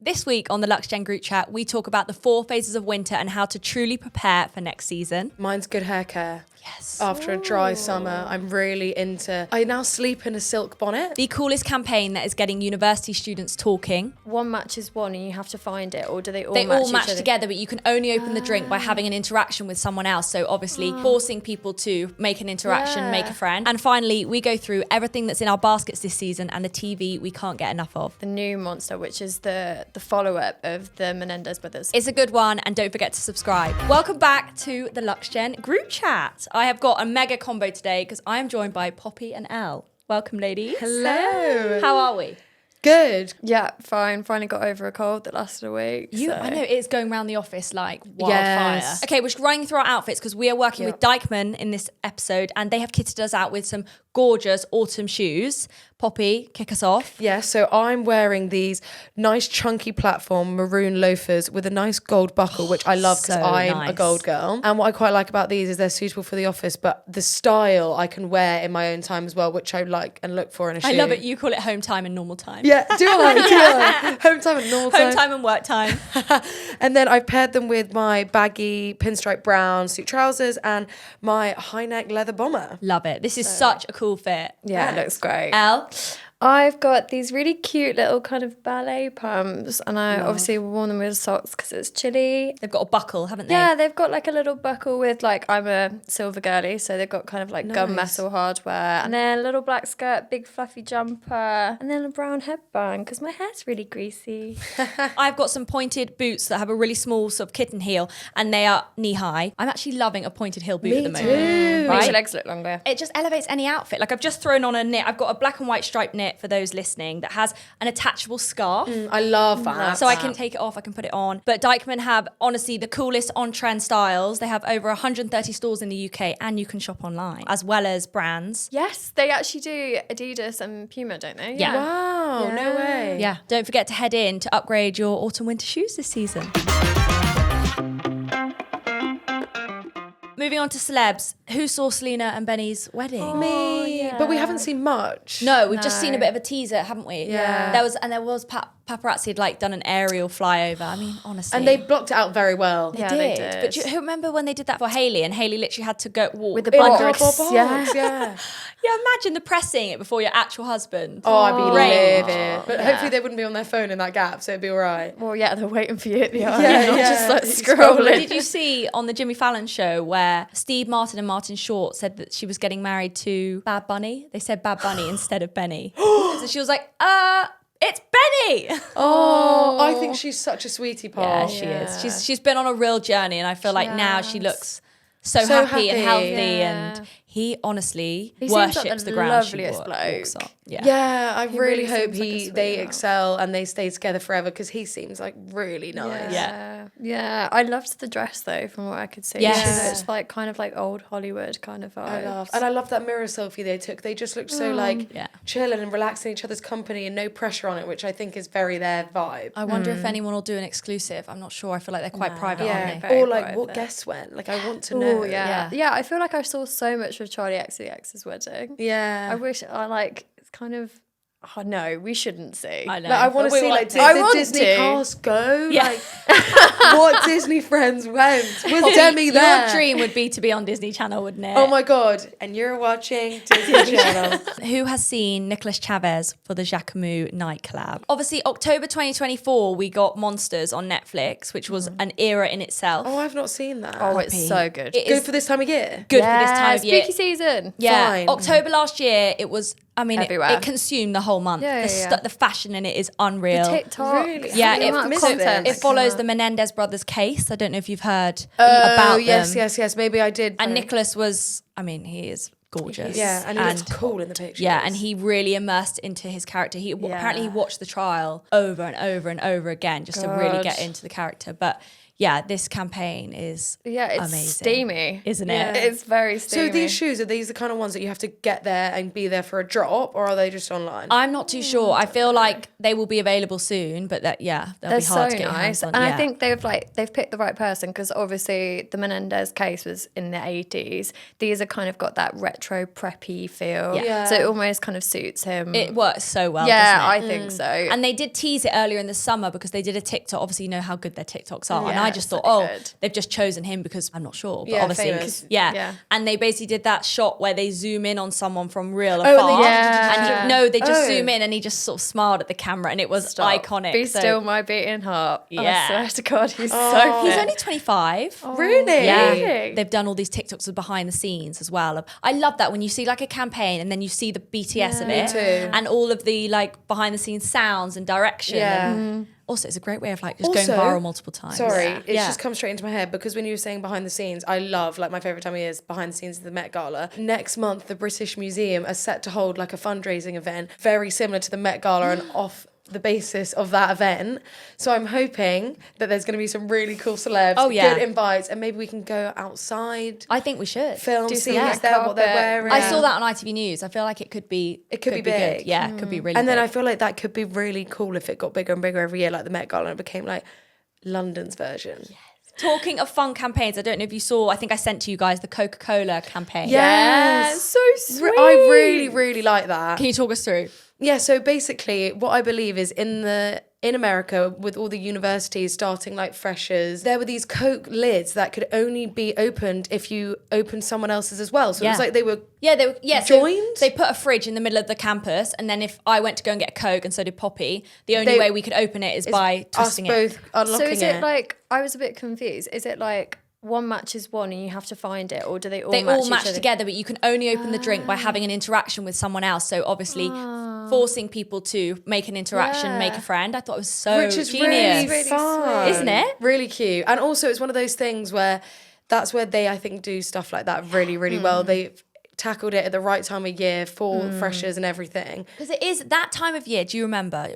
This week on the LuxeGen Group Chat, we talk about the 4 phases of winter and how to truly prepare for next season. Mine's good hair care. Yes. After a dry summer, I'm really into... I now sleep in a silk bonnet. The coolest campaign that is getting university students talking. One matches one and you have to find it, or do they all They match all match each other? together, but you can only open the drink by having an interaction with someone else. So obviously forcing people to make an interaction, make a friend. And finally, we go through everything that's in our baskets this season and the TV we can't get enough of. The new monster, which is the follow-up of the Menendez brothers. It's a good one, and don't forget to subscribe. Welcome back to the LuxeGen Group Chat. I have got a mega combo today because I am joined by Poppy and Elle. Welcome, ladies. Hello. How are we? Good. Yeah, fine. Finally got over a cold that lasted a week. I know it's going around the office like wildfire. Yes. Okay, we're just running through our outfits because we are working with Deichmann in this episode, and they have kitted us out with some gorgeous autumn shoes. Poppy, kick us off. Yeah, so I'm wearing these nice chunky platform maroon loafers with a nice gold buckle, which I love because So I'm nice. a gold girl. And what I quite like about these is they're suitable for the office, but the style I can wear in my own time as well, which I like and look for in a shoe. I love it. You call it home time and normal time. Yeah, do I? Home time and normal time. Home time and work time. And then I've paired them with my baggy pinstripe brown suit trousers and my high neck leather bomber. Love it. This is such a cool fit. Yeah, it looks great. Elle? I've got these really cute little kind of ballet pumps, and I obviously worn them with socks because it's chilly. They've got a buckle, haven't they? Yeah, they've got like a little buckle with like, I'm a silver girly, so they've got kind of like gunmetal hardware, and then a little black skirt, big fluffy jumper, and then a brown headband because my hair's really greasy. I've got some pointed boots that have a really small sort of kitten heel, and they are knee high. I'm actually loving a pointed heel boot at the moment. Makes Right? your legs look longer. It just elevates any outfit. Like I've just thrown on a knit. I've got a black and white striped knit for those listening that has an attachable scarf. I love that. So I can take it off, I can put it on. But Deichmann have, honestly, the coolest on-trend styles. They have over 130 stores in the UK, and you can shop online, as well as brands. Yes, they actually do Adidas and Puma, don't they? Yeah. Wow, no way. Yeah. Don't forget to head in to upgrade your autumn-winter shoes this season. Moving on to celebs. Who saw Selena and Benny's wedding? Me. But we haven't seen much. No, we've just seen a bit of a teaser, haven't we? Yeah. There was paparazzi had like done an aerial flyover. I mean, honestly. And they blocked it out very well. Yeah, they did. But do you remember when they did that for Hailey, and Hailey literally had to go walk With the In a box. cardboard box, yeah. Yeah, imagine the press seeing it before your actual husband. Oh, I'd be Great. livid. But hopefully they wouldn't be on their phone in that gap, so it'd be all right. Well, yeah, they're waiting for you at the eye. Yeah, not yeah. just like Scrolling. scrolling. Did you see on the Jimmy Fallon show where Steve Martin and Martin Short said that she was getting married to Bad Bunny? They said Bad Bunny instead of Benny. So she was like, it's Benny. Oh, I think she's such a sweetie pie. Yeah, she is. She's been on a real journey, and I feel like now she looks so So happy and happy. healthy, Yeah. and he honestly He seems like worships the the ground she loveliest walks bloke. on. Yeah. Yeah, I really really hope seems like a they sweetheart. excel and they stay together forever because he seems like really nice. Yeah. I loved the dress though, from what I could see. Yes. She looks like kind of like old Hollywood kind of vibes. I love that mirror selfie they took. They just looked so like Yeah. chilling and relaxing each other's company and no pressure on it, which I think is very their vibe. I wonder if anyone will do an exclusive. I'm not sure. I feel like they're quite private, Yeah, aren't they? Very or like what private. guests went. Like I want to know. Oh yeah. I feel like I saw so much of Charlie XCX's wedding. Yeah. I wish I like it's kind of. Oh no, we shouldn't see. I know. Like, I want to But we see like to. did I the want Disney to. cast go? Yeah. Like what Disney friends went? Was Demi there? Your dream would be to be on Disney Channel, wouldn't it? Oh my god! And you're watching Disney Channel. Who has seen Nicholas Chavez for the Giacomo night collab? Obviously, October 2024, we got Monsters on Netflix, which was an era in itself. Oh, I've not seen that. Oh, it's so good. It good is for this time of year. good for this time of year. Spooky season. Yeah, Fine. October last year, it was, I mean, Everywhere. it consumed the whole month. Yeah, The fashion in it is unreal. TikTok. Really? Yeah, The amount of it content that follows came the Menendez brothers case. I don't know if you've heard Oh, about yes, them. yes. Maybe I did. And Nicholas was, I mean, he is gorgeous. Yeah, and he looks cool in the pictures. Yeah, and he really immersed into his character. Apparently he watched the trial over and over and over again just to really God. get into the character. But yeah, this campaign is it's amazing. Steamy, isn't it? It's very steamy. So these shoes, are these the kind of ones that you have to get there and be there for a drop, or are they just online? I'm not too sure. I feel like they will be available soon, but they'll they're be hard so to get your hands nice, on. and I think they've picked the right person, because obviously the Menendez case was in the 80s. These are kind of got that retro preppy feel, so it almost kind of suits him. it works so well. yeah, doesn't it? I think so. And they did tease it earlier in the summer because they did a TikTok. Obviously, you know how good their TikToks are. And I just thought, good. they've just chosen him because I'm not sure. But Yeah, obviously, famous. yeah. And they basically did that shot where they zoom in on someone from real and they afar. just- They just zoom in and he just sort of smiled at the camera and it was iconic. Be still my beating heart. Yeah. I swear to God, he's so He's fit. only 25. Really? Yeah, Really? they've done all these TikToks of behind the scenes as well. I love that when you see like a campaign and then you see the BTS of it, too. and all of the like behind the scenes sounds and direction. Yeah. And also, it's a great way of like just Also, going viral multiple times. Sorry, Yeah. it's just come straight into my head because when you were saying behind the scenes, I love, like, my favourite time of year is behind the scenes of the Met Gala. Next month, the British Museum are set to hold like a fundraising event very similar to the Met Gala and off the basis of that event. So I'm hoping that there's going to be some really cool celebs, good invites, and maybe we can go outside, I think we should film, Do see some who's there, what they're carpet. wearing. I saw that on ITV News. I feel like it could be It could be good. big. Yeah, it could be really And then big. I feel like that could be really cool if it got bigger and bigger every year, like the Met Gala, and it became like London's version. Talking of fun campaigns, I don't know if you saw, I think I sent to you guys the Coca-Cola campaign. Yeah, so sweet. I really, really like that. Can you talk us through? Yeah, so basically what I believe is in America, with all the universities starting like freshers, there were these Coke lids that could only be opened if you opened someone else's as well. So it was like they were So joined. they put a fridge in the middle of the campus, and then if I went to go and get a Coke, and so did Poppy, the only way we could open it is by twisting us both unlocking So is it like, I was a bit confused, is it like one matches one and you have to find it, or do they all They match all each match other? together, but you can only open the drink by having an interaction with someone else. So obviously forcing people to make an interaction, make a friend. I thought it was so Which is genius. really fun. Isn't it? Really cute. And also it's one of those things where that's where they, I think, do stuff like that really, really well. They've tackled it at the right time of year for freshers and everything. Because it is that time of year. Do you remember?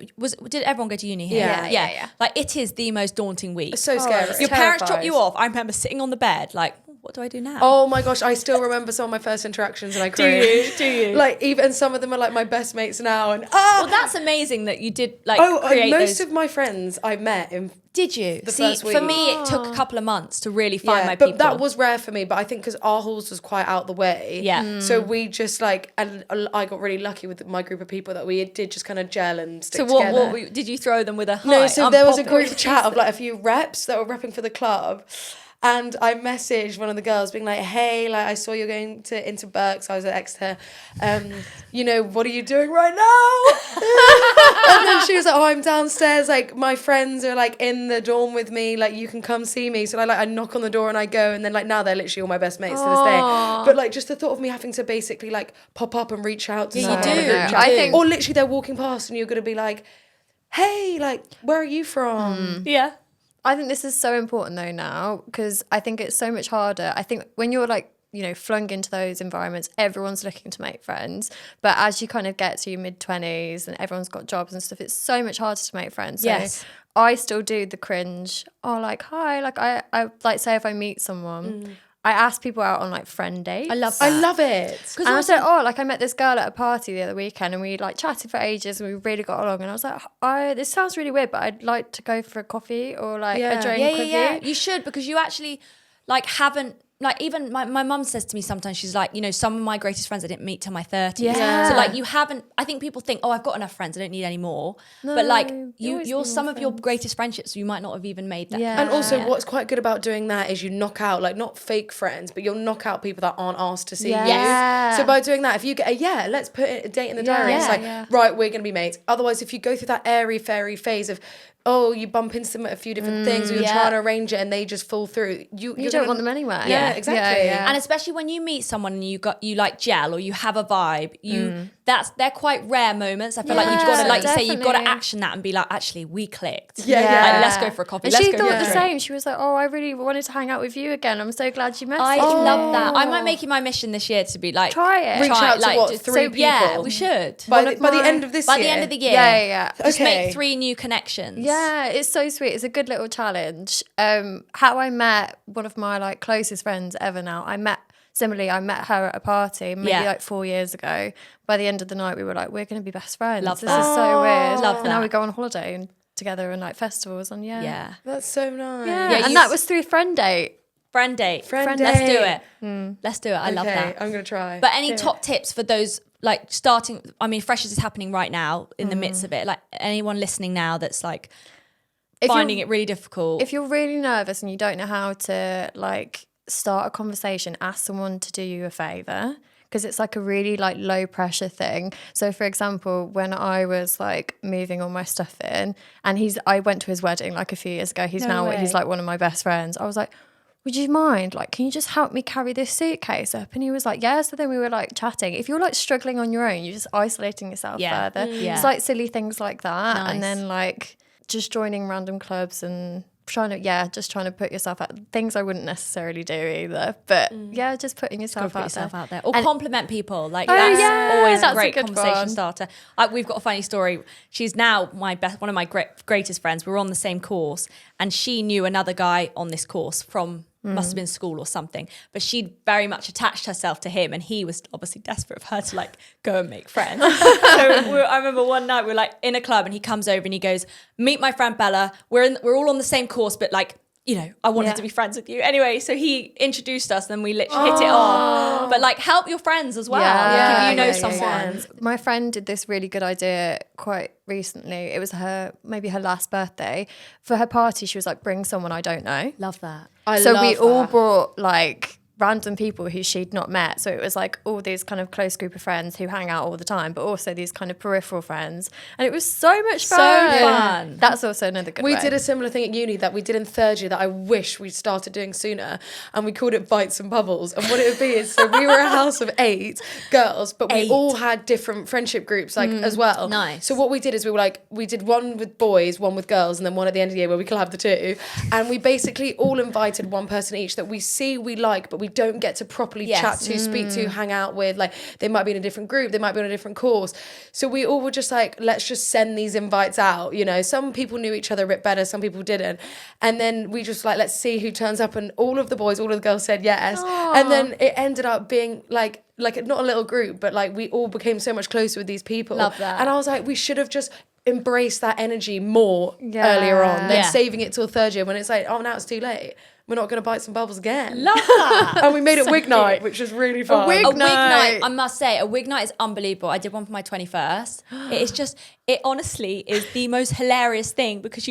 Did everyone go to uni here? Yeah. Like it is the most daunting week. It's so scary. it's Your parents drop terrified. you off. I remember sitting on the bed like, what do I do now? Oh my gosh, I still remember some of my first interactions and I cringe. Do you? Like, even some of them are like my best mates now. And Well, that's amazing that you did like create most those. of my friends I met in Did you? the See, first for week. me, it took a couple of months to really find my but people. that was rare for me. But I think because our halls was quite out the way. Yeah. So we just like, and I got really lucky with my group of people that we did just kind of gel and stick So together. did you throw them with a hi? No, so I'm there was a Poppy. group chat of like a few reps that were repping for the club. And I messaged one of the girls being like, hey, like I saw you're going into Berks. I was at Exeter. You know, what are you doing right now? And then she was like, oh, I'm downstairs. Like my friends are like in the dorm with me. Like you can come see me. So I knock on the door and I go. And then like now they're literally all my best mates to this day. But like just the thought of me having to basically like pop up and reach out to someone. you in a do. group chat. I think- Or literally they're walking past and you're going to be like, hey, like where are you from? Yeah. I think this is so important though now, because I think it's so much harder. I think when you're like, you know, flung into those environments, everyone's looking to make friends. But as you kind of get to your mid-20s and everyone's got jobs and stuff, it's so much harder to make friends. So Yes. I still do the cringe. Oh, like, hi. Like, I like, say if I meet someone, I ask people out on like friend dates. I love that. I love it. And I said, like I met this girl at a party the other weekend and we like chatted for ages and we really got along. And I was like, this sounds really weird, but I'd like to go for a coffee or like a drink with you. You should, because you actually like haven't. Like even my mum says to me sometimes, she's like, you know, some of my greatest friends I didn't meet till my 30s. Yeah. So like you haven't, I think people think, oh, I've got enough friends, I don't need any more. But like you're some of your greatest friendships, you might not have even made that. Yeah. And also what's quite good about doing that is you knock out, like not fake friends, but you'll knock out people that aren't asked to see you. Yeah. So by doing that, if you get let's put a date in the diary. It's like, right, we're going to be mates. Otherwise, if you go through that airy fairy phase of, oh, you bump into them at a few different things, or you're trying to arrange it and they just fall through. You don't want them anyway. Yeah, exactly. Yeah. And especially when you meet someone and you like gel or you have a vibe, they're quite rare moments. I feel like you've got to, like you say, you've got to definitely. action that and be like, actually, we clicked. Yeah. Like, let's go for a coffee. And let's she go thought for a the drink. same. She was like, oh, I really wanted to hang out with you again. I'm so glad you messaged I me. love that. I might make it my mission this year to be like, Try it. Reach out to like, what, just- 3 Yeah, people? we should. By the end of this By year. the end of the year. Yeah. Just Okay. make 3 new connections. Yeah. Yeah, it's so sweet. It's a good little challenge. How I met one of my like closest friends ever now. I met her at a party maybe like 4 years ago. By the end of the night, we were like, we're going to be best friends. This is so weird. Love and that. now we go on holiday and together and like festivals and Yeah. That's so nice. Yeah, and that was through Friend Date. Friend date. Friend Let's date. do it. Let's do it. I love that. I'm gonna try. But any top tips for those like starting? I mean, Freshers is happening right now in the midst of it. Like anyone listening now that's like finding it really difficult. If you're really nervous and you don't know how to like start a conversation, ask someone to do you a favour, because it's like a really like low pressure thing. So for example, when I was like moving all my stuff in, and I went to his wedding like a few years ago. He's like one of my best friends. I was like, would you mind, like, can you just help me carry this suitcase up? And he was like, yeah. So then we were like chatting. If you're like struggling on your own, you're just isolating yourself further. It's like silly things like that. Nice. And then like just joining random clubs and trying to put yourself out, things I wouldn't necessarily do either, but just putting yourself out there or compliment people, like that's always that's a great good conversation one. starter. We've got a funny story. She's now one of my greatest friends. We're on the same course and she knew another guy on this course from must have been school or something, but she'd very much attached herself to him and he was obviously desperate for her to like go and make friends. So I remember one night we were like in a club and he comes over and he goes, meet my friend Bella, we're all on the same course, but like, you know, I wanted to be friends with you. Anyway, so he introduced us and we literally hit it off. But like help your friends as well. Like, if you know someone. My friend did this really good idea quite recently. It was maybe her last birthday. For her party, she was like, bring someone I don't know. Love that. So we all brought like random people who she'd not met. So it was like all these kind of close group of friends who hang out all the time, but also these kind of peripheral friends. And it was so much fun. So fun. That's also another good We way. did a similar thing at uni that we did in third year that I wish we'd started doing sooner, and we called it Bites and Bubbles. And what it would be is, so we were a house of 8 girls, but we all had different friendship groups like as well. Nice. So what we did is we did one with boys, one with girls, and then one at the end of the year where we collabed the two. And we basically all invited one person each that we like, but we don't get to properly chat to, speak to, hang out with. Like they might be in a different group, they might be on a different course. So we all were just like, let's just send these invites out. You know, some people knew each other a bit better, some people didn't. And then we just like, let's see who turns up. And all of the boys, all of the girls said yes. Aww. And then it ended up being like not a little group, but like we all became so much closer with these people. Love that. And I was like, we should have just embraced that energy more earlier on than saving it till third year when it's like, oh, now it's too late. We're not going to bite some bubbles again. Love that. And we made it wig night, which was really fun. A wig night, I must say, a wig night is unbelievable. I did one for my 21st. It honestly is the most hilarious thing because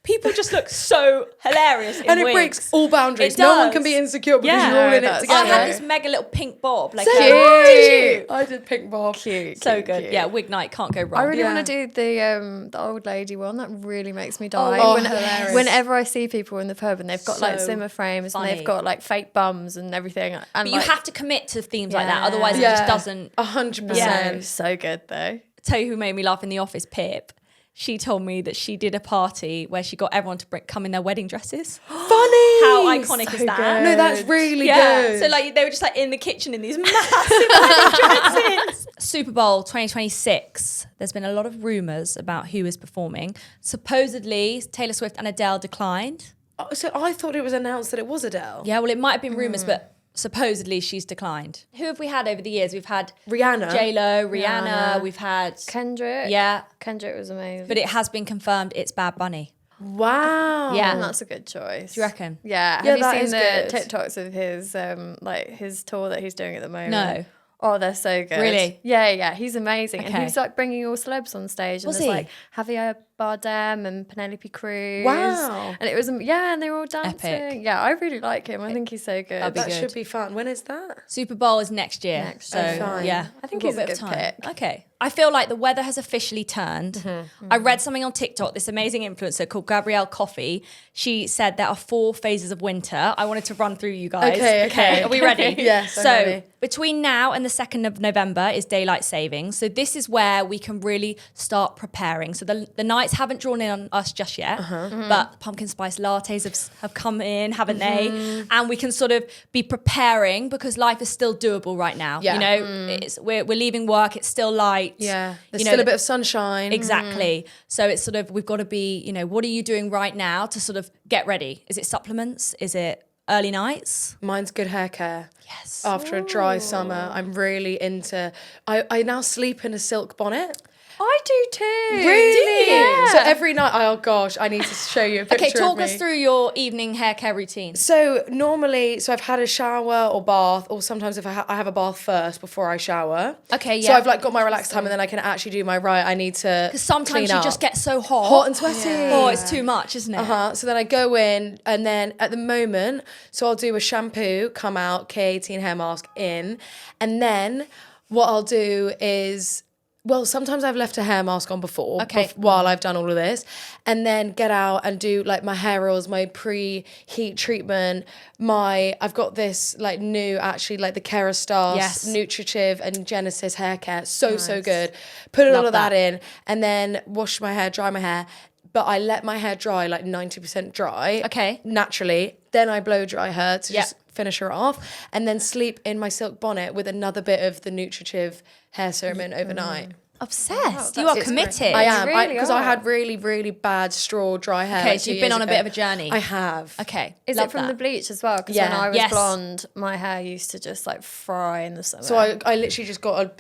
people just look so hilarious in and it wigs. breaks all boundaries. It No does. one can be insecure because you're all in it together. I had this mega little pink bob. Like, So cute. I did pink bob. Cute. So good. Cute. Yeah, wig night, can't go wrong. I really want to do the old lady one. That really makes me die. Hilarious. Whenever I see people in the pub and they've got like Zimmer frames and they've got like fake bums and everything. And but you have to commit to themes like that, otherwise it just doesn't. 100%. Yeah, so good though. Tell you who made me laugh in the office, Pip. She told me that she did a party where she got everyone to come in their wedding dresses. Funny! How iconic is that? Good. No, that's really good. So like they were just like in the kitchen in these massive wedding dresses. Super Bowl 2026. There's been a lot of rumours about who is performing. Supposedly Taylor Swift and Adele declined. Oh, so I thought it was announced that it was Adele. Yeah, well it might have been rumours, but supposedly she's declined. Who have we had over the years? We've had Rihanna. J-Lo, Rihanna. We've had Kendrick. Yeah. Kendrick was amazing. But it has been confirmed it's Bad Bunny. Wow. Yeah. And that's a good choice. Do you reckon? Yeah. Yeah, Have that you is seen good. the TikToks of his tour that he's doing at the moment? No. Oh, they're so good. Really? Yeah. He's amazing. Okay. And he's like bringing all celebs on stage. And Was there's he? like Javier Bardem and Penelope Cruz. Wow. And it was, and they were all dancing. Epic. Yeah, I really like him. I think he's so good. That'd be That good. should be fun. When is that? Super Bowl is next year. So fine. yeah, I think we've he's got a bit of good time. pick. Okay. I feel like the weather has officially turned. I read something on TikTok, this amazing influencer called Gabrielle Coffey. She said there are 4 phases of winter. I wanted to run through you guys. Okay. Are we ready? Yes, I'm So ready. between now and the 2nd of November is daylight savings. So this is where we can really start preparing. So the nights lights haven't drawn in on us just yet, but pumpkin spice lattes have come in, haven't they? And we can sort of be preparing because life is still doable right now. Yeah. You know, we're leaving work, it's still light. Yeah, there's You know, still a bit of sunshine. Exactly. So it's sort of, we've got to be, you know, what are you doing right now to sort of get ready? Is it supplements? Is it early nights? Mine's good hair care. Yes. After a dry summer, I'm really into... I now sleep in a silk bonnet. I do too. Really? Yeah. So every night, oh gosh, I need to show you a picture Okay, talk of me. us through your evening hair care routine. So normally, I've had a shower or bath, or sometimes if I have a bath first before I shower. Okay, So yeah. I've like got my relaxed time, and then I can actually do my I need to Because sometimes clean you up. just get so hot and sweaty. Oh, it's too much, isn't it? So then I go in, and then at the moment, so I'll do a shampoo, come out, K18 hair mask in, and then what I'll do is... Well, sometimes I've left a hair mask on before, while I've done all of this, and then get out and do like my hair oils, my pre-heat treatment, I've got this like new, actually like the Kerastase, Yes. LuxeGen and Genesis hair care, so good. Put all of that in, and then wash my hair, dry my hair. But I let my hair dry like 90% dry, naturally. Then I blow dry her to just finish her off, and then sleep in my silk bonnet with another bit of the Nutritive hair serum in overnight. Obsessed. You are committed. I am, really because I had really, really bad straw dry hair. Okay, like so 2 you've been years on a ago. bit of a journey. I have. Okay. Is love it from that. the bleach as well? Because Yeah. when I was Yes. blonde, my hair used to just like fry in the summer. So I literally just got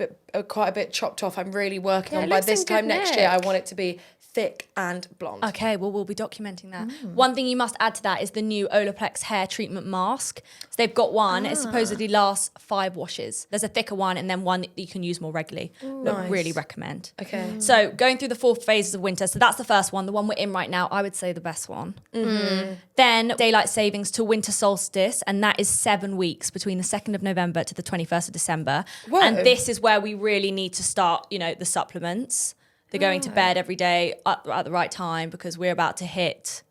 quite a bit chopped off. I'm really working Yeah, on it by looks this in good time next year. I nick. want it to be thick and blonde. Okay, well, we'll be documenting that. One thing you must add to that is the new Olaplex hair treatment mask. So they've got one. It supposedly lasts 5 washes. There's a thicker one and then one that you can use more regularly. Nice. Really recommend. Okay. So going through the 4 phases of winter. So that's the first one. The one we're in right now, I would say the best one. Then daylight savings to winter solstice. And that is 7 weeks between the 2nd of November to the 21st of December. Whoa. And this is where we really need to start, you know, the supplements. They're going to bed every day at the right time because we're about to hit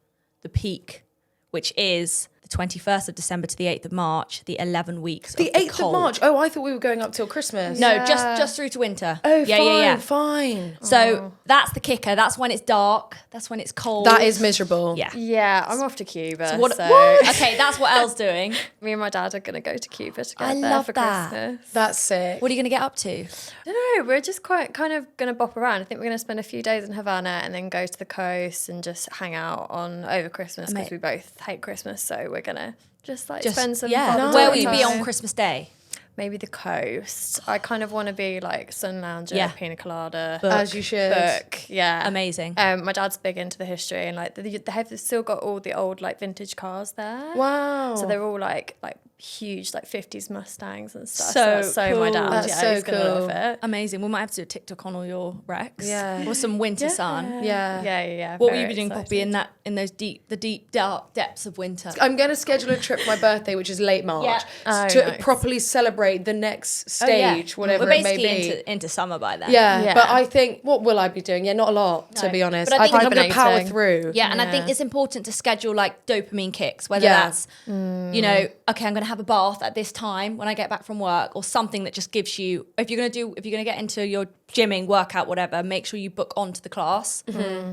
the peak, which is the 21st of December to the 8th of March, the 11 weeks The of the 8th of cold. March. Oh, I thought we were going up till Christmas. No, just through to winter. Oh, yeah. fine. So that's the kicker. That's when it's dark. That's when it's cold. That is miserable. Yeah. yeah, I'm off to Cuba. So, What? Okay, that's what Elle's doing. me and my dad are going to go to Cuba together I love for that. Christmas. That's sick. What are you going to get up to? I don't know. We're just kind of going to bop around. I think we're going to spend a few days in Havana and then go to the coast and just hang out over Christmas because we both hate Christmas. So we're going to just spend some fun Where will you be time. on Christmas Day? Maybe the coast. I kind of want to be like sun lounger, Yeah. pina colada. As you should. Book, yeah. Amazing. My dad's big into the history and like they have still got all the old like vintage cars there. Wow. So they're all like huge like 50s Mustangs and stuff. So That's so my cool. dad. That's yeah, so he's gonna cool. love it. Amazing. We might have to do a TikTok on all your wrecks. Yeah. Or some winter sun. Yeah. Yeah. What will very you be doing, Poppy, excited. in those deep, dark depths of winter? I'm going to schedule a trip for my birthday, which is late March, Yeah. Oh, to nice. properly celebrate the next stage, whatever We're it may basically be. into summer by then. Yeah, Yeah. but I think, what will I be doing? Yeah, not a lot, to No. be honest. But I I think think I'm going to power hibernating. through. Yeah, and I think Yeah. it's important to schedule like dopamine kicks, whether Yeah. that's, you know, okay, I'm going to have a bath at this time when I get back from work, or something that just gives you, if you're going to get into your gymming, workout, whatever, make sure you book onto the class.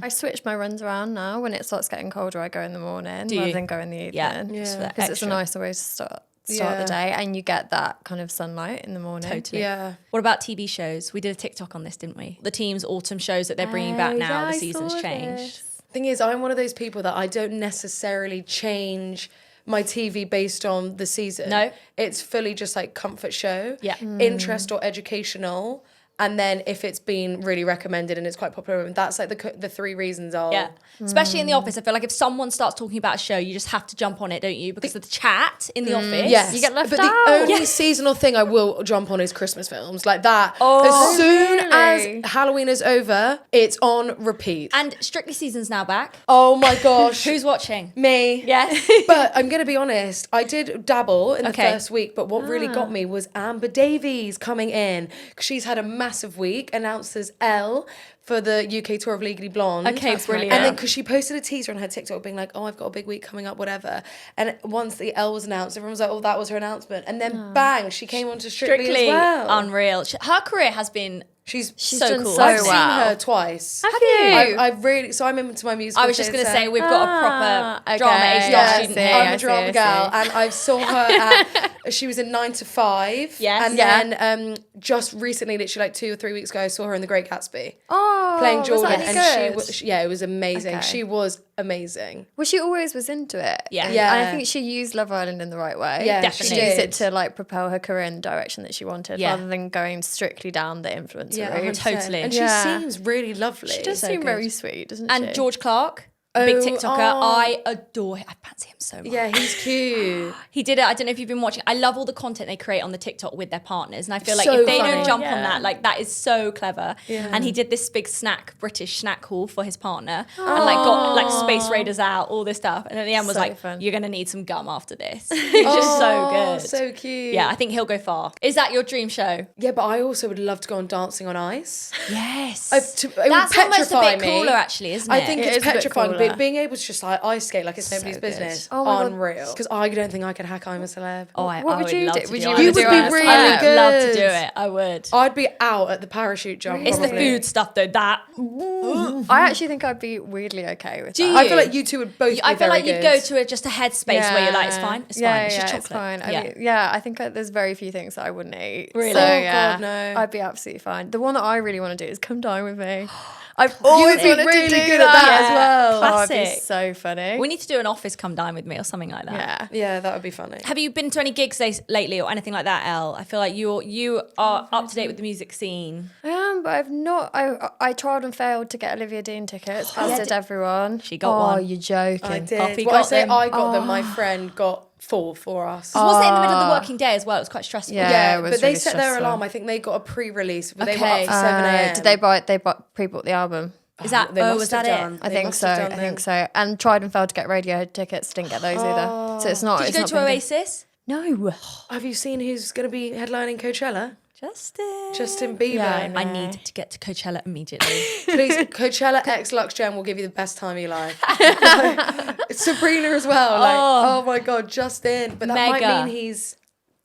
I switch my runs around now. When it starts getting colder, I go in the morning Do rather you? than go in the evening. Yeah. Yeah. Because it's a nicer way to start the day, and you get that kind of sunlight in the morning. Totally. Yeah. What about TV shows? We did a TikTok on this, didn't we? The team's autumn shows that they're bringing back now. yeah, The I season's saw changed. this. Thing is, I'm one of those people that I don't necessarily change my TV based on the season. No. It's fully just like comfort show, Yeah. interest or educational. And then if it's been really recommended and it's quite popular, that's like the 3 reasons I'll... Yeah. Especially in the office. I feel like if someone starts talking about a show, you just have to jump on it, don't you? Because of the chat in the office. Yes, You get left but out. the only seasonal thing I will jump on is Christmas films like that. Oh, as soon really? as Halloween is over, it's on repeat. And Strictly Season's now back. Oh my gosh, Who's watching? me? Yes. But I'm gonna be honest, I did dabble in the Okay. first week, but what really got me was Amber Davies coming in, because she's had a massive week, announced as Elle for the UK tour of Legally Blonde. Okay, brilliant. And then because she posted a teaser on her TikTok being like, oh, I've got a big week coming up, whatever. And once the Elle was announced, everyone was like, oh, that was her announcement. And then bang, she came onto Strictly as well. Unreal. Her career has been She's so done cool. so I've well. seen her twice. Have you? I really, so I'm into my musical I was just going to theatre. say, we've got a proper okay. drama A-star Yeah, student I see. here. I'm a drama gal, and I saw her at, she was in 9 to 5. Yes. And then just recently, literally like 2 or 3 weeks ago, I saw her in The Great Gatsby. Oh, Playing Jordan. was that any And good? she it was amazing. Okay. She was amazing. Well, she always was into it. Yeah. Yeah. And I think she used Love Island in the right way. Yeah, Definitely. She used did. it to like propel her career in the direction that she wanted, Yeah. rather than going strictly down the influencer Yeah, route. 100%. Totally. And she Yeah. seems really lovely. She does So seem good. very sweet, doesn't she? And George Clark, big Oh, TikToker. oh. I adore him. I fancy him so much. Yeah, he's cute. He did it. I don't know if you've been watching. I love all the content they create on the TikTok with their partners. And I feel like So if they funny. don't jump on Yeah. that, like that is so clever. Yeah. And he did this big British snack haul for his partner. And like got like Space Raiders out, all this stuff. And at the end was So like, fun. you're going to need some gum after this. He's just so good. So cute. Yeah, I think he'll go far. Is that your dream show? Yeah, but I also would love to go on Dancing on Ice. Yes. It would That's almost a petrify bit me. cooler actually, isn't it? I think It it's is a bit petrifying, cooler. but being able to just like ice skate like it's nobody's good. business. Oh my God. Unreal. Because I don't think I could hack I'm a Celeb. Oh, What I would you love do? to Would do you it. wanna You would do be it? really I would love to good. do it. I would. I'd be out at the parachute jump. It's the probably. food stuff though. That I actually think I'd be weirdly okay with Do that. you? I feel like you two would both. I be feel very like you'd good. go to just a headspace where you're like, it's fine, it's fine, it's just chocolate. It's fine. Yeah. I think there's very few things that I wouldn't eat. Really? So, Oh, yeah, God, no. I'd be absolutely fine. The one that I really want to do is come dine with me. I've always would be wanted really to do good at that as Yeah. well. Oh, it'd be Classic. so funny. We need to do an office come dine with me or something like that. yeah. Yeah, that would be funny. Have you been to any gigs lately or anything like that, Elle? I feel like you are up to date with the music scene. I am, but I've not. I tried and failed to get Olivia Dean tickets, as did everyone. She got Oh, one. you're joking. I did. Poppy Well, I got say them. I got them. My friend got 4 for us. Was it in the middle of the working day as well? It was quite stressful. Yeah. Yeah, it was but they really set their stressful. alarm. I think they got a pre-release, but they were Okay. up for 7 a.m. Did they pre-bought the album? Is that? They Oh, must was have that done. it? I They think must so. have I done think then. so. And tried and failed to get Radiohead tickets. Didn't get those either. So it's not. Did it's you go not to been good. Oasis? No. Have you seen who's going to be headlining Coachella? Justin. Justin Bieber. Yeah, I know. I need to get to Coachella immediately. Please, Coachella x LuxeGen will give you the best time of your life. Sabrina as well. Like, oh my God, Justin. But that Mega. might mean he's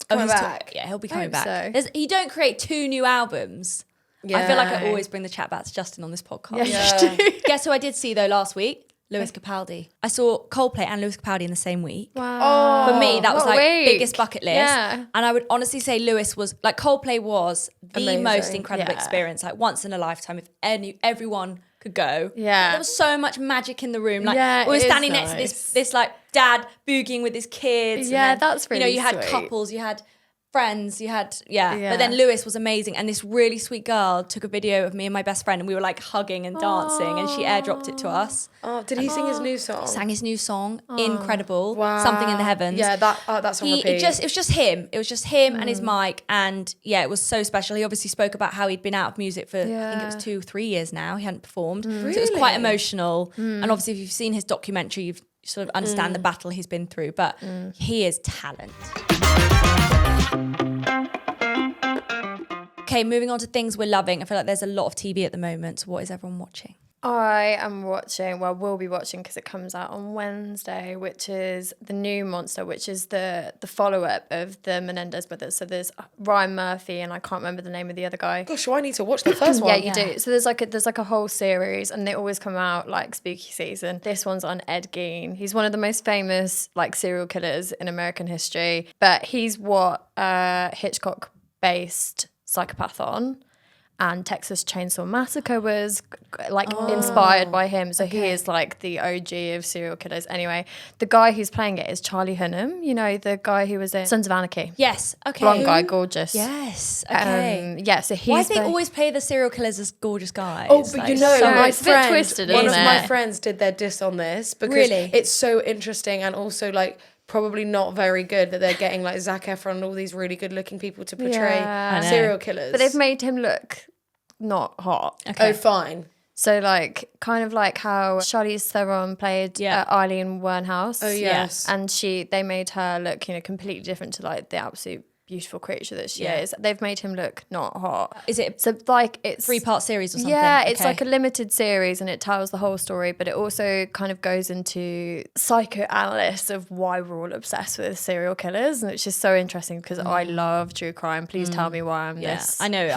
coming he's back. yeah, he'll be coming Hope back. so. You don't create 2 new albums. I feel like I Yeah. always bring the chat back to Justin on this podcast. Yeah. Guess who I did see though last week? Lewis Capaldi. I saw Coldplay and Lewis Capaldi in the same week. Wow. For me, that was What a like week. biggest bucket list. Yeah. And I would honestly say Lewis was like Coldplay was the Amazing. most incredible Yeah. experience, like once in a lifetime. If everyone could go, Yeah. there was so much magic in the room. Like Yeah, we were it is standing next to nice. this like dad boogieing with his kids. Yeah, and then, that's you really you had sweet. couples, you had friends, you had Yeah. But then Lewis was amazing, and this really sweet girl took a video of me and my best friend, and we were like hugging and dancing, and she airdropped it to us. Oh, did he sing his new song? Sang his new song, incredible, Wow. Something in the Heavens. Yeah, that's on repeat. It was just him. It was just him and his mic, and yeah, it was so special. He obviously spoke about how he'd been out of music for I think it was 2-3 years now. He hadn't performed, so it was quite Really? emotional. And obviously, if you've seen his documentary, you've sort of understand the battle he's been through. But he is talent. Okay, moving on to things we're loving. I feel like there's a lot of TV at the moment. So what is everyone watching? I am watching, well, we'll be watching because it comes out on Wednesday, which is The New Monster, which is the follow-up of the Menendez brothers. So there's Ryan Murphy and I can't remember the name of the other guy. Gosh, I need to watch the first one. Yeah, you do. So there's like a whole series, and they always come out like spooky season. This one's on Ed Gein. He's one of the most famous like serial killers in American history, but he's what Hitchcock based Psychopath on. And Texas Chainsaw Massacre was like inspired by him. So he is like the OG of serial killers. Anyway, the guy who's playing it is Charlie Hunnam. You know, the guy who was in Sons of Anarchy. Yes. Okay. Blonde guy, gorgeous. Yes. Okay. Yeah, so he's... Why do they always play the serial killers as gorgeous guys? Oh, but Like, you know, so my it's a bit friend, twisted, one of isn't my it? friends did their diss on this because Really? it's so interesting and also like probably not very good that they're getting like Zac Efron and all these really good looking people to portray Yeah. I know. serial killers. But they've made him look not hot. Okay. Oh, fine. So like kind of like how Charlize Theron played Eileen Wuornos. Oh, yes. And they made her look, completely different to like the absolute beautiful creature that she is. They've made him look not hot. Is it so like it's 3-part series or something? Yeah, it's like a limited series and it tells the whole story, but it also kind of goes into psychoanalysis of why we're all obsessed with serial killers, and it's just so interesting because I love true crime. Please tell me why I'm this. I know,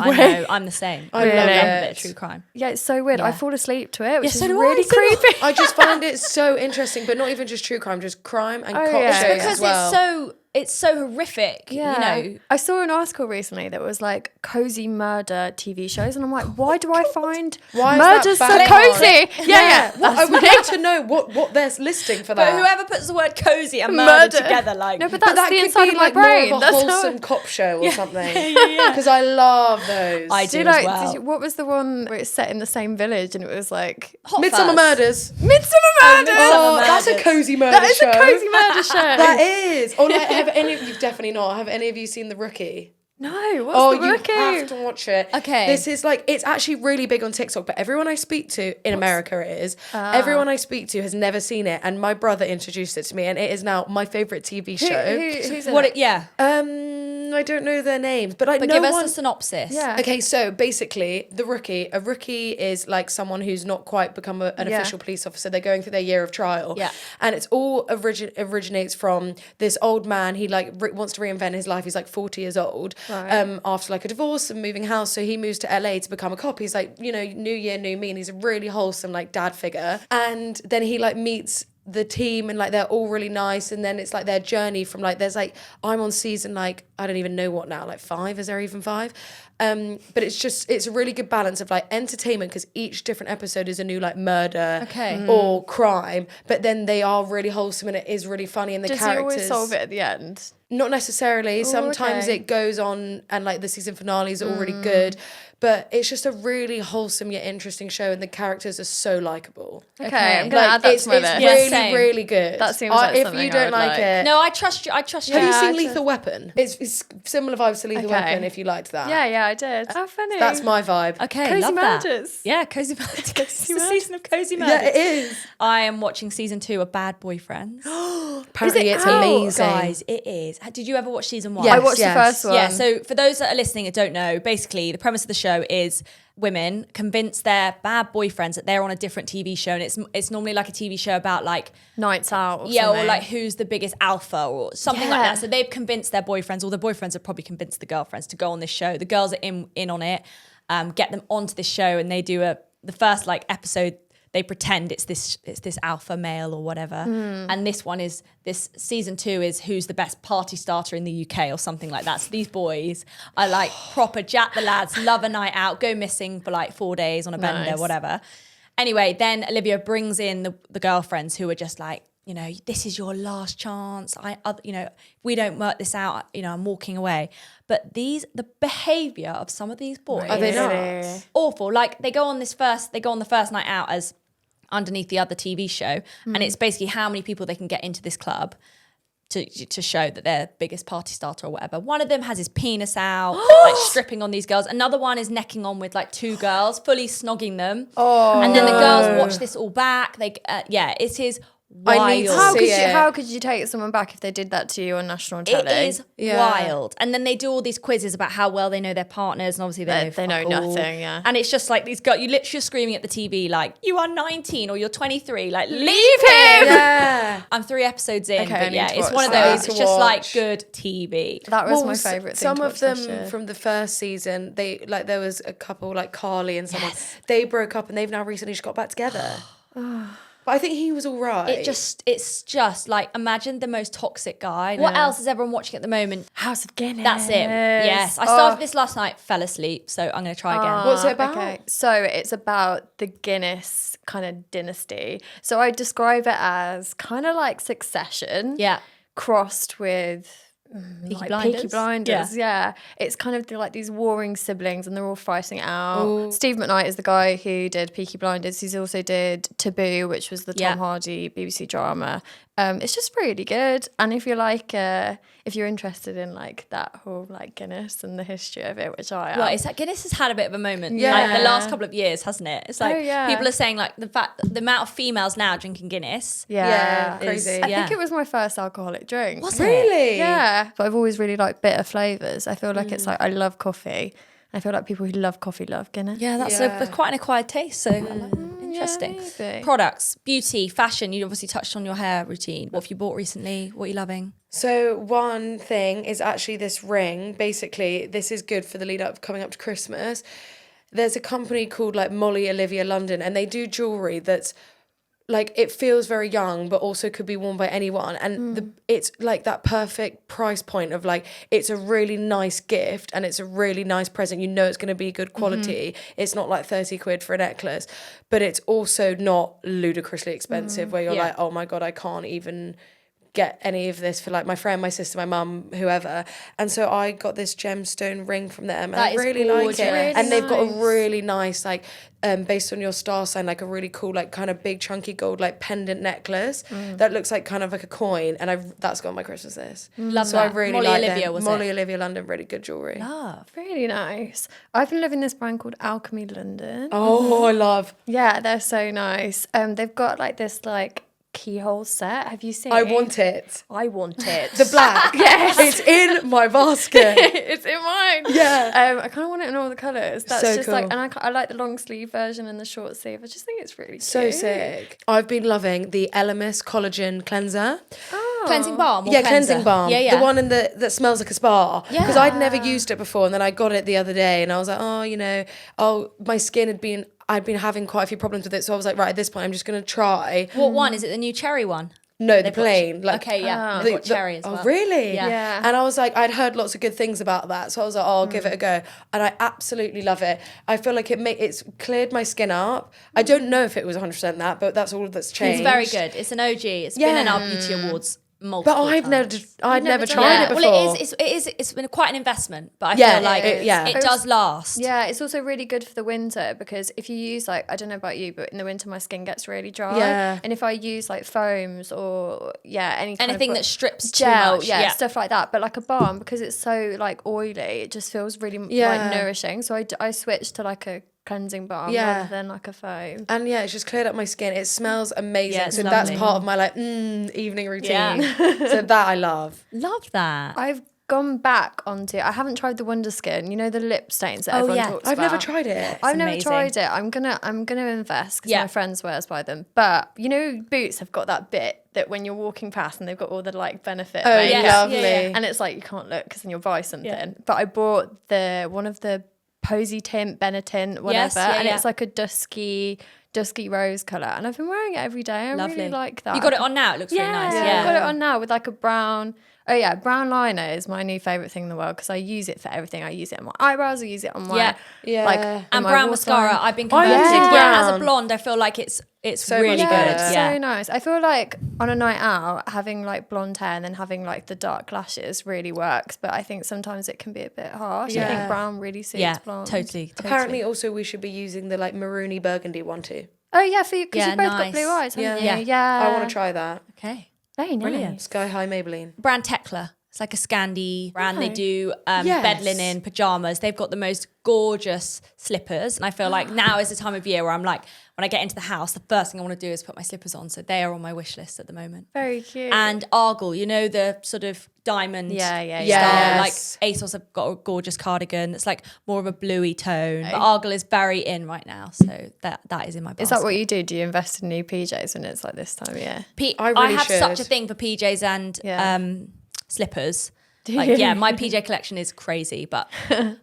I'm the same. I love love a it. bit of true crime. Yeah, it's so weird. I fall asleep to it, which so is do really I. creepy. I just find it so interesting, but not even just true crime, just crime and cop shows Because as well. it's so horrific, you know. I saw an article recently that was like cozy murder TV shows, and I'm like, why do I find murders so cozy? Yeah. Well, I would like to know what they're listing for that. But whoever puts the word cozy and murder together, like... No, but that's that the could inside be of my like brain. more of a That's wholesome cop show or something. Because I love those. I do as well. What was the one where it's set in the same village and it was like... Midsummer Murders. Midsummer Murders! Oh, that's a cozy murder show. That is a cozy murder show. That is. Or like, you've definitely not. Have any of you seen The Rookie? No, what's The Rookie? You have to watch it. Okay. This is like, it's actually really big on TikTok, but everyone I speak to, in America it is, everyone I speak to has never seen it, and my brother introduced it to me, and it is now my favourite TV show. Who's in it? I don't know their names, but give us a synopsis. Yeah. Okay, so basically, a rookie is like someone who's not quite become an official police officer. They're going through their year of trial. Yeah. And it's all originates from this old man. He like wants to reinvent his life. He's like 40 years old after like a divorce and moving house. So he moves to LA to become a cop. He's like, you know, new year, new me. And he's a really wholesome like dad figure. And then he like meets the team and like they're all really nice, and then it's like their journey from like there's like I'm on season like I don't even know what now, like 5, is there even 5? But it's a really good balance of like entertainment because each different episode is a new like murder or crime, but then they are really wholesome and it is really funny, and the characters. Does he always solve it at the end? Not necessarily. Sometimes it goes on and like the season finales are all really good. But it's just a really wholesome yet interesting show, and the characters are so likable. Okay, I'm gonna add that to my list. It's really, really good. That seems like if something you don't I would like it, No, I trust you. have you seen Lethal Weapon? It's similar vibes to Lethal Weapon. If you liked that, yeah, I did. Oh, funny. That's my vibe. Okay, Cozy love Murders. That. Yeah, cozy murders. It's the season of cozy murders. Yeah, it is. I am watching season 2 of Bad Boyfriends. Apparently, it's amazing, guys. It is. Did you ever watch season 1? I watched the first one. Yeah. So for those that are listening and don't know, basically the premise of the show is women convince their bad boyfriends that they're on a different TV show, and it's normally like a TV show about like nights out, or or like who's the biggest alpha or something like that. So they've convinced their boyfriends, or the boyfriends have probably convinced the girlfriends to go on this show. The girls are in on it, get them onto this show, and they do the first like episode. They pretend it's this alpha male or whatever, and this season 2 is who's the best party starter in the UK or something like that. So these boys are like proper Jack the lads, love a night out, go missing for like 4 days on a bender, whatever. Anyway, then Olivia brings in the girlfriends who are just like, you know, this is your last chance. You know, if we don't work this out, you know, I'm walking away. But the behaviour of some of these boys, are they not awful? Like they go on the first night out as underneath the other TV show, and it's basically how many people they can get into this club to show that they're biggest party starter or whatever. One of them has his penis out, like stripping on these girls. Another one is necking on with like 2 girls, fully snogging them. And then the girls watch this all back. It is wild. I need to see it. How could you take someone back if they did that to you on national telly? It is wild. And then they do all these quizzes about how well they know their partners, and obviously they know nothing, yeah. And it's just like these girls, you literally are screaming at the TV like, you are 19 or you're 23, like leave him! Yeah. I'm 3 episodes in, Okay, but yeah, it's one of those, it's just like good TV. That was my favourite thing Some to of watch them this year. from the first season, they like there was a couple like Carly and someone, they broke up and they've now recently just got back together. But I think he was all right. It's just like, imagine the most toxic guy. What else is everyone watching at the moment? House of Guinness. That's it. Yes. I started this last night, fell asleep, so I'm going to try again. What's it about? Okay. So it's about the Guinness kind of dynasty. So I describe it as kind of like Succession. Yeah. Crossed with Peaky Blinders. Yeah. It's kind of like these warring siblings and they're all fighting it out. Ooh. Steve McKnight is the guy who did Peaky Blinders. He's also did Taboo, which was the Tom Hardy BBC drama. It's just really good. And if you're like, if you're interested in like that whole like Guinness and the history of it, which I am. Well, it's like Guinness has had a bit of a moment. Yeah. Like the last couple of years, hasn't it? It's like people are saying like the amount of females now drinking Guinness. Yeah, crazy. I think it was my first alcoholic drink. Was it? Really? Yeah. Yeah, but I've always really liked bitter flavours. I feel like it's like, I love coffee. I feel like people who love coffee love Guinness. Yeah, that's quite an acquired taste. So interesting. Yeah, maybe. Products, beauty, fashion. You obviously touched on your hair routine. What have you bought recently? What are you loving? So one thing is actually this ring. Basically, this is good for the lead up coming up to Christmas. There's a company called like Molly Olivia London, and they do jewelry that's like, it feels very young, but also could be worn by anyone. And it's like that perfect price point of like, it's a really nice gift and it's a really nice present. You know, it's going to be good quality. It's not like 30 quid for a necklace, but it's also not ludicrously expensive where you're like, oh my God, I can't even get any of this for like my friend, my sister, my mum, whoever. And so I got this gemstone ring from them, and I really like it. Really and they've got a really nice like based on your star sign, like a really cool like kind of big chunky gold like pendant necklace that looks like kind of like a coin, and that's got on my Christmas list. Love so that. I really Molly like Olivia, them. was Molly it? Olivia London, really good jewelry. Love. Really nice. I've been loving this brand called Alchemy London. Oh, I love. Yeah, they're so nice. They've got like this like keyhole set. Have you seen? I want it. I want it. The black. Yes. It's in my basket. It's in mine. Yeah. I kind of want it in all the colours. That's So just cool. like, and I like the long sleeve version and the short sleeve. I just think it's really So cute. sick. I've been loving the Elemis collagen cleanser. Oh. Cleansing balm or Yeah, cleanser? cleansing balm. Yeah. The one that smells like a spa. Yeah. Because I'd never used it before, and then I got it the other day, and I was like, my skin I'd been having quite a few problems with it, so I was like, right, at this point, I'm just gonna try. What one? Is it the new cherry one? No, the They've got plain. Like, okay, yeah. They've got cherry as well. Oh, really? Yeah. And I was like, I'd heard lots of good things about that, so I was like, I'll give it a go, and I absolutely love it. I feel like it's cleared my skin up. I don't know if it was 100% that, but that's all that's changed. It's very good. It's an OG. It's been in our beauty awards multiple But I've times. never done tried it. it before. Well, it's been quite an investment, but I Yeah, feel like it does last. Yeah, it's also really good for the winter because if you use like, I don't know about you, but in the winter my skin gets really dry. Yeah. And if I use like foams or Anything that strips too gel, much. stuff like that. But like a balm, because it's so like oily, it just feels really like nourishing. So I switched to like a cleansing balm rather than like a foam. And yeah, it's just cleared up my skin. It smells amazing. Yeah, it's so lovely. that's part of my like evening routine. Yeah. So that I love. Love that. I've gone back onto, I haven't tried the Wonder Skin, you know, the lip stains that everyone talks I've about. never tried it. I've never amazing. tried it. I'm gonna invest because my friend swears by them. But you know, Boots have got that bit that when you're walking past and they've got all the like benefit. Oh, makeup, lovely. And it's like you can't look because then you'll buy something. But I bought one of the Posy tint, Benetint, whatever, and it's like a dusky rose colour, and I've been wearing it every day. I really like that. You got it on now. It looks really nice. I've got it on now with like a brown. Oh yeah, brown liner is my new favourite thing in the world because I use it for everything. I use it on my eyebrows. I use it on my like and my brown waterline. mascara. I've been converting. brown. As a blonde, I feel like it's So really much good. better. So nice. I feel like on a night out, having like blonde hair and then having like the dark lashes really works. But I think sometimes it can be a bit harsh. I think brown really suits blonde. Totally. Apparently, also we should be using the like maroony burgundy one too. Oh yeah, for you because you've both got nice. blue eyes, haven't Yeah. you? Yeah. I want to try that. Okay. Very nice. Brilliant. Sky High Maybelline. Brand Tekla. It's like a Scandi brand. They do Yes. bed linen, pajamas. They've got the most gorgeous slippers. And I feel like now is the time of year where I'm like, when I get into the house, the first thing I want to do is put my slippers on. So they are on my wish list at the moment. Very cute. And Argyle, you know, the sort of diamond style. Yes. Like ASOS have got a gorgeous cardigan that's like more of a bluey tone. But Argyle is very in right now. So that is in my basket. is that what you do? Do you invest in new PJs when it's like this time of year? I I really have should. such a thing for PJs and slippers. Like, yeah, my PJ collection is crazy, but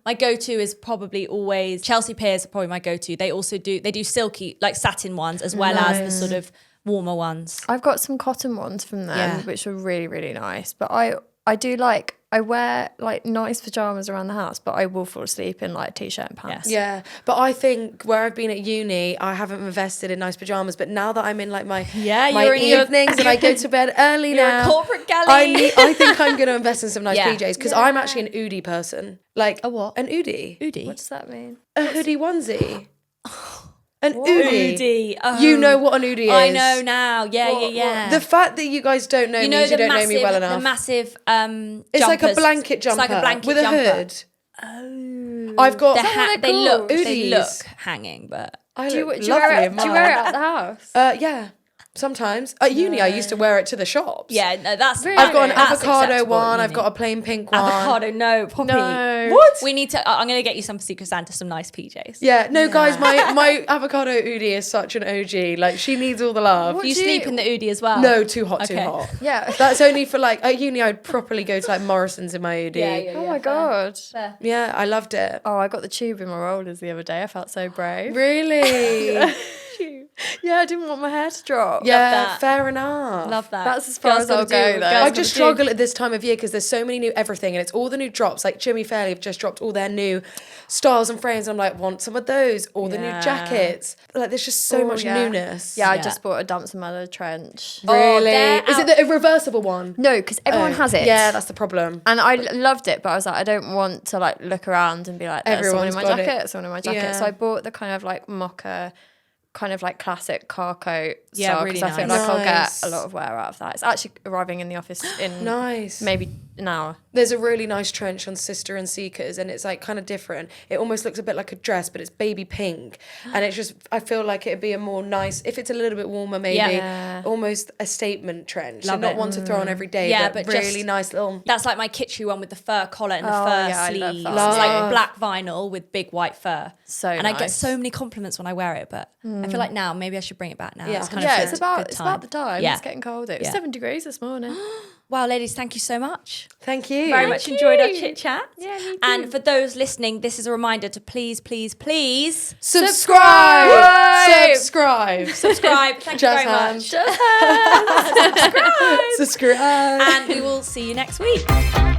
my go-to is probably always Chelsea Piers are probably my go-to. They also do silky, like satin ones as well as the sort of warmer ones. I've got some cotton ones from them, which are really, really nice. But I do like, I wear like nice pajamas around the house, but I will fall asleep in like a t-shirt and pants. Yeah, but I think where I've been at uni, I haven't invested in nice pajamas. But now that I'm in like my you're in your- evenings and I go to bed early You're now, a corporate galley. I think I'm going to invest in some nice Yeah. PJs because I'm actually an Oodie person. Like A what? An Oodie. Oodie. What does that mean? A hoodie onesie. An Oodie. Oodie. Oh. You know what an Oodie is. I know now. Yeah. The fact that you guys don't know you know means you the don't massive, know me well enough. the massive It's like a jumpers. blanket jumper It's like a blanket with a jumper. hood. Oh. I've got... They look Oodies. hanging, but I Do you look wear lovely it in out the mine. house? Yeah. Sometimes. At uni, I used to wear it to the shops. Yeah, no, that's... I've got an that's avocado acceptable at one. I've uni. got a plain pink one. Avocado, no, Poppy. No. What? We need to... I'm going to get you some for Secret Santa, some nice PJs. Yeah, no, guys, my avocado Udi is such an OG. Like, she needs all the love. What Do you do sleep you- in the Udi as well? No, too hot, Okay. too hot. Yeah. That's only for, like, at uni, I'd properly go to, like, Morrison's in my Udi. Oh my God. Yeah, I loved it. Oh, I got the tube in my rollers the other day. I felt so brave. Really? Yeah, I didn't want my hair to drop. Yeah, that. fair enough. Love that. That's as far Girls as I'll gotta go, do- though. girls I gotta just do. struggle at this time of year because there's so many new everything and it's all the new drops. Like Jimmy Fairley have just dropped all their new styles and frames. I'm like, want some of those? All the new Yeah. jackets. Like, there's just so Oh, much yeah. newness. Yeah, I Yeah. just bought a Dumps and Mellow trench. Really? they're Is it the reversible one? No, because everyone has it. Yeah, that's the problem. And I loved it, but I was like, I don't want to like look around and be like, there's someone in my Everyone's got jacket, it. someone in my jacket. Yeah. So I bought the kind of like mocha, kind of like classic car coat Yeah, style, really because I feel nice. like I'll Nice. get a lot of wear out of that. It's actually arriving in the office in Nice. maybe an hour. There's a really nice trench on Sister and Seekers and it's like kind of different. It almost looks a bit like a dress, but it's baby pink. And it's just, I feel like it'd be a more nice, if it's a little bit warmer maybe, Yeah. almost a statement trench. Love So not it. one to throw on every day, Yeah, but but really just- nice little... That's like my kitschy one with the fur collar and the Oh, fur yeah, I love sleeves. that. It's like Love. black vinyl with big white fur. So And I get nice. so many compliments when I wear it, but I feel like now maybe I should bring it back now. Yeah. It's kind Yeah, of it's good about time. the time. Yeah. It's getting colder. It was Yeah. 7 degrees this morning. Wow, ladies, thank you so much. Thank you. Very much enjoyed our chit chat. Yeah, me too. And for those listening, this is a reminder to please, please, please Subscribe! Subscribe! subscribe. Thank you Jazz very hands. much. Subscribe! And we will see you next week.